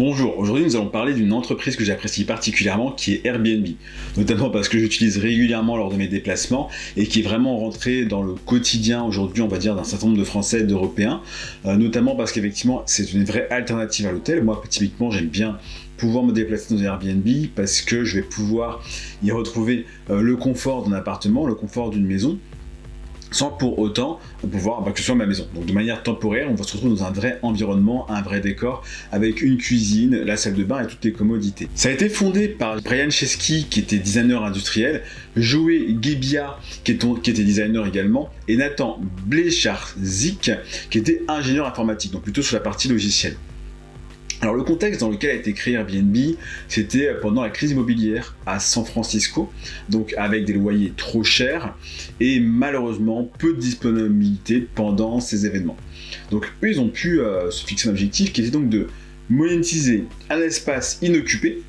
Bonjour, aujourd'hui nous allons parler d'une entreprise que j'apprécie particulièrement qui est Airbnb, notamment parce que j'utilise régulièrement lors de mes déplacements et qui est vraiment rentré dans le quotidien aujourd'hui, on va dire, d'un certain nombre de Français et d'Européens, notamment parce qu'effectivement c'est une vraie alternative à l'hôtel. Moi typiquement j'aime bien pouvoir me déplacer dans un Airbnb parce que je vais pouvoir y retrouver le confort d'un appartement, le confort d'une maison, sans pour autant pouvoir que ce soit ma maison. Donc de manière temporaire, on va se retrouver dans un vrai environnement, un vrai décor, avec une cuisine, la salle de bain et toutes les commodités. Ça a été fondé par Brian Chesky, qui était designer industriel, Joey Gebbia, qui était designer également, et Nathan Blecharczyk, qui était ingénieur informatique, donc plutôt sur la partie logicielle. Alors le contexte dans lequel a été créé Airbnb, c'était pendant la crise immobilière à San Francisco, donc avec des loyers trop chers et malheureusement peu de disponibilité pendant ces événements. Donc eux ils ont pu se fixer un objectif qui était donc de monétiser un espace inoccupé,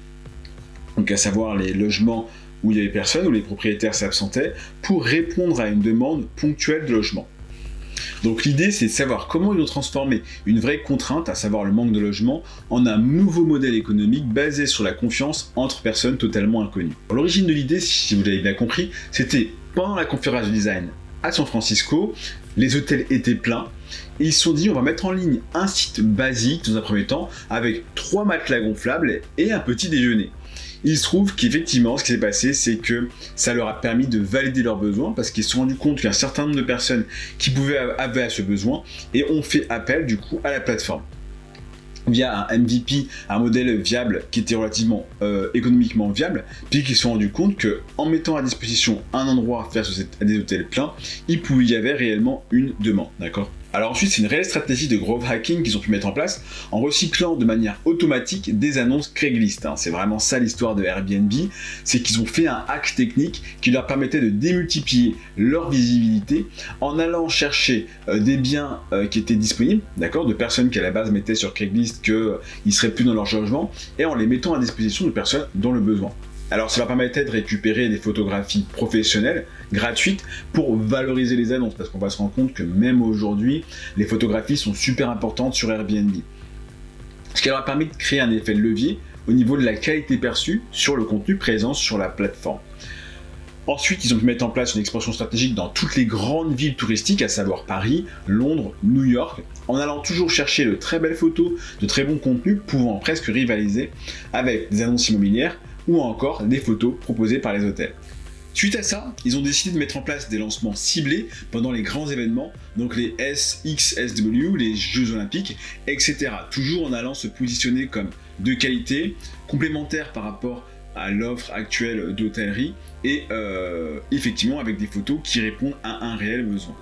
donc à savoir les logements où il y avait personne, où les propriétaires s'absentaient, pour répondre à une demande ponctuelle de logement. Donc l'idée c'est de savoir comment ils ont transformé une vraie contrainte, à savoir le manque de logement, en un nouveau modèle économique basé sur la confiance entre personnes totalement inconnues. L'origine de l'idée, si vous l'avez bien compris, c'était pendant la conférence de design à San Francisco, les hôtels étaient pleins, et ils se sont dit on va mettre en ligne un site basique dans un premier temps, avec 3 matelas gonflables et un petit déjeuner. Il se trouve qu'effectivement, ce qui s'est passé, c'est que ça leur a permis de valider leurs besoins parce qu'ils se sont rendus compte qu'il y a un certain nombre de personnes qui avaient ce besoin et ont fait appel du coup à la plateforme via un MVP, un modèle viable qui était relativement économiquement viable, puis qu'ils se sont rendus compte qu'en mettant à disposition un endroit face à des hôtels pleins, il y avait réellement une demande, d'accord ? Alors ensuite, c'est une réelle stratégie de growth hacking qu'ils ont pu mettre en place en recyclant de manière automatique des annonces Craigslist. C'est vraiment ça l'histoire de Airbnb, c'est qu'ils ont fait un hack technique qui leur permettait de démultiplier leur visibilité en allant chercher des biens qui étaient disponibles, d'accord, de personnes qui à la base mettaient sur Craigslist qu'ils seraient plus dans leur logement et en les mettant à disposition de personnes dans le besoin. Alors ça leur permettait de récupérer des photographies professionnelles, gratuites, pour valoriser les annonces, parce qu'on va se rendre compte que même aujourd'hui, les photographies sont super importantes sur Airbnb. Ce qui leur a permis de créer un effet de levier au niveau de la qualité perçue sur le contenu présent sur la plateforme. Ensuite, ils ont pu mettre en place une expansion stratégique dans toutes les grandes villes touristiques, à savoir Paris, Londres, New York, en allant toujours chercher de très belles photos, de très bons contenus, pouvant presque rivaliser avec des annonces immobilières, ou encore des photos proposées par les hôtels. Suite à ça, ils ont décidé de mettre en place des lancements ciblés pendant les grands événements, donc les SXSW, les Jeux Olympiques, etc. Toujours en allant se positionner comme de qualité, complémentaire par rapport à l'offre actuelle d'hôtellerie, et effectivement avec des photos qui répondent à un réel besoin.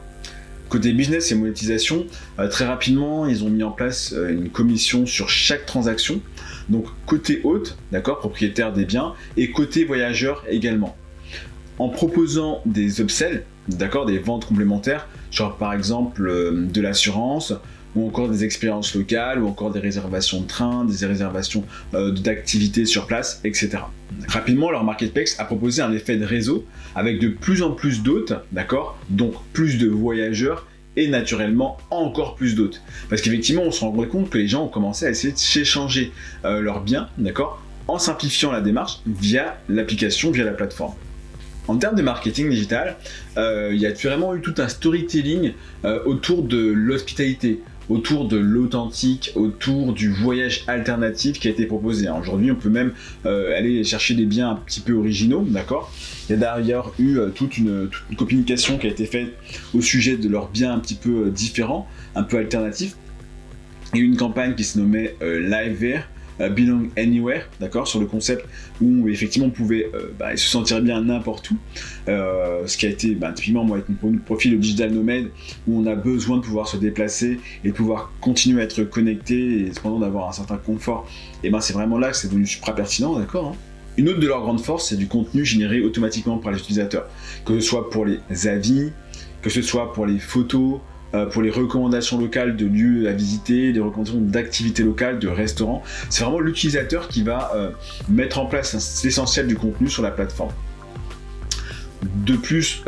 Côté business et monétisation, très rapidement, ils ont mis en place une commission sur chaque transaction. Donc côté hôte, d'accord, propriétaire des biens, et côté voyageur également. En proposant des upsells, d'accord, des ventes complémentaires, genre par exemple de l'assurance, ou encore des expériences locales, ou encore des réservations de train, des réservations d'activités sur place, etc. Rapidement, leur marketplace a proposé un effet de réseau avec de plus en plus d'hôtes, d'accord, donc plus de voyageurs, et naturellement encore plus d'hôtes. Parce qu'effectivement, on se rend compte que les gens ont commencé à essayer de s'échanger leurs biens, d'accord, en simplifiant la démarche via l'application, via la plateforme. En termes de marketing digital, il y a vraiment eu tout un storytelling autour de l'hospitalité, autour de l'authentique, autour du voyage alternatif qui a été proposé. Aujourd'hui, on peut même aller chercher des biens un petit peu originaux, d'accord ? Il y a d'ailleurs eu toute une communication qui a été faite au sujet de leurs biens un petit peu différents, un peu alternatifs. Il y a eu une campagne qui se nommait Live There, Belong Anywhere, d'accord, sur le concept où effectivement on pouvait se sentir bien n'importe où, ce qui a été typiquement moi avec mon profil de digital nomade où on a besoin de pouvoir se déplacer et de pouvoir continuer à être connecté et cependant d'avoir un certain confort, et c'est vraiment là que c'est devenu super pertinent, d'accord, hein. Une autre de leurs grandes forces, c'est du contenu généré automatiquement par les utilisateurs, que ce soit pour les avis, que ce soit pour les photos, pour les recommandations locales de lieux à visiter, des recommandations d'activités locales, de restaurants. C'est vraiment l'utilisateur qui va mettre en place l'essentiel du contenu sur la plateforme. De plus,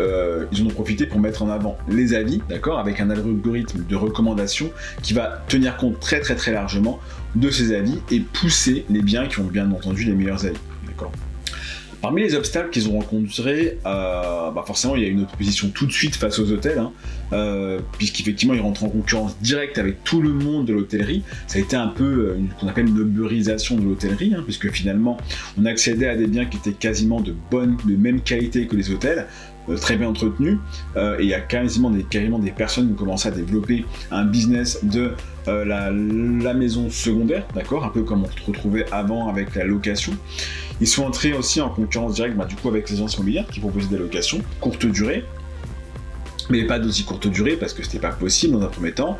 ils en ont profité pour mettre en avant les avis, d'accord, avec un algorithme de recommandation qui va tenir compte très largement de ces avis et pousser les biens qui ont bien entendu les meilleurs avis, d'accord. Parmi les obstacles qu'ils ont rencontrés, forcément il y a une opposition tout de suite face aux hôtels, puisqu'effectivement ils rentrent en concurrence directe avec tout le monde de l'hôtellerie. Ça a été un peu ce qu'on appelle une uberisation de l'hôtellerie, puisque finalement on accédait à des biens qui étaient quasiment de même qualité que les hôtels, très bien entretenus, et il y a carrément des personnes qui ont commencé à développer un business de la maison secondaire, d'accord, un peu comme on se retrouvait avant avec la location. Ils sont entrés aussi en concurrence directe du coup avec les agences immobilières qui proposaient des locations courte durée, mais pas d'aussi courte durée parce que c'était pas possible dans un premier temps.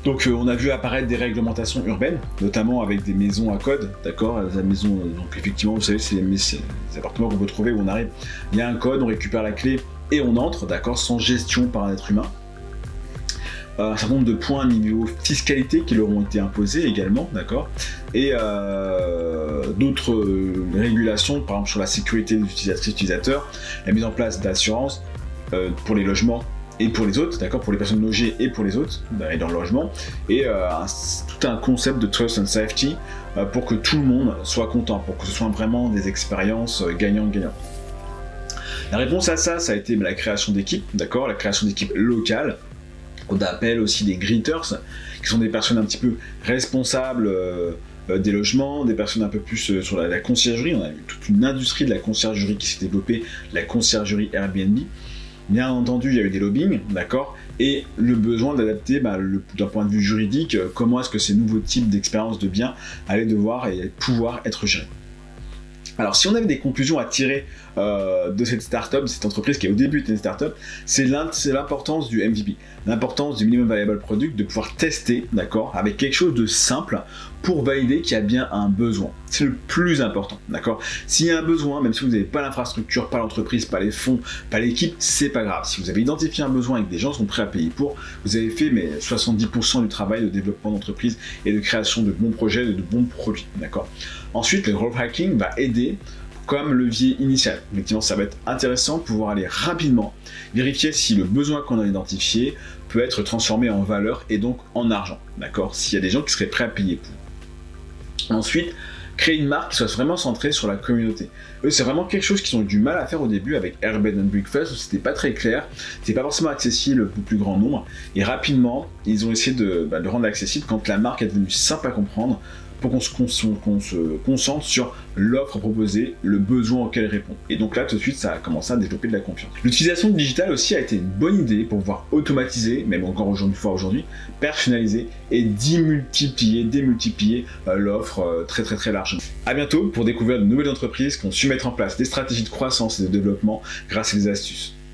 Donc on a vu apparaître des réglementations urbaines, notamment avec des maisons à code, d'accord, la maison, donc effectivement vous savez c'est les appartements qu'on peut trouver où on arrive, il y a un code, on récupère la clé et on entre, d'accord, sans gestion par un être humain. Un certain nombre de points niveau fiscalité qui leur ont été imposés également, d'accord, et d'autres régulations, par exemple sur la sécurité des utilisateurs, la mise en place d'assurances pour les logements et pour les autres, d'accord, pour les personnes logées et pour les autres, et dans le logement, et tout un concept de trust and safety pour que tout le monde soit content, pour que ce soit vraiment des expériences gagnant-gagnant. La réponse à ça, ça a été la création d'équipes, d'accord, la création d'équipes locales. On appelle aussi des greeters, qui sont des personnes un petit peu responsables des logements, des personnes un peu plus sur la conciergerie. On a eu toute une industrie de la conciergerie qui s'est développée, la conciergerie Airbnb. Bien entendu, il y a eu des lobbying, d'accord, et le besoin d'adapter d'un point de vue juridique, comment est-ce que ces nouveaux types d'expériences de biens allaient devoir et pouvoir être gérés. Alors, si on avait des conclusions à tirer de cette startup, de cette entreprise qui au début était une startup, c'est l'importance du MVP, l'importance du minimum viable product, de pouvoir tester, d'accord, avec quelque chose de simple pour valider qu'il y a bien un besoin. C'est le plus important, d'accord. S'il y a un besoin, même si vous n'avez pas l'infrastructure, pas l'entreprise, pas les fonds, pas l'équipe, c'est pas grave. Si vous avez identifié un besoin et que des gens sont prêts à payer pour, vous avez fait 70% du travail de développement d'entreprise et de création de bons projets, de bons produits, d'accord. Ensuite, le growth hacking va aider comme levier initial. Effectivement, ça va être intéressant de pouvoir aller rapidement vérifier si le besoin qu'on a identifié peut être transformé en valeur et donc en argent, d'accord, s'il y a des gens qui seraient prêts à payer pour. Ensuite, créer une marque qui soit vraiment centrée sur la communauté. Eux, c'est vraiment quelque chose qu'ils ont eu du mal à faire au début avec Airbnb Breakfast, où c'était pas très clair, c'était pas forcément accessible au plus grand nombre, et rapidement, ils ont essayé de rendre accessible quand la marque est devenue simple à comprendre, pour qu'on se concentre sur l'offre proposée, le besoin auquel elle répond. Et donc là, tout de suite, ça a commencé à développer de la confiance. L'utilisation du digital aussi a été une bonne idée pour pouvoir automatiser, même encore aujourd'hui, personnaliser et démultiplier l'offre très largement. À bientôt pour découvrir de nouvelles entreprises qui ont su mettre en place des stratégies de croissance et de développement grâce à des astuces.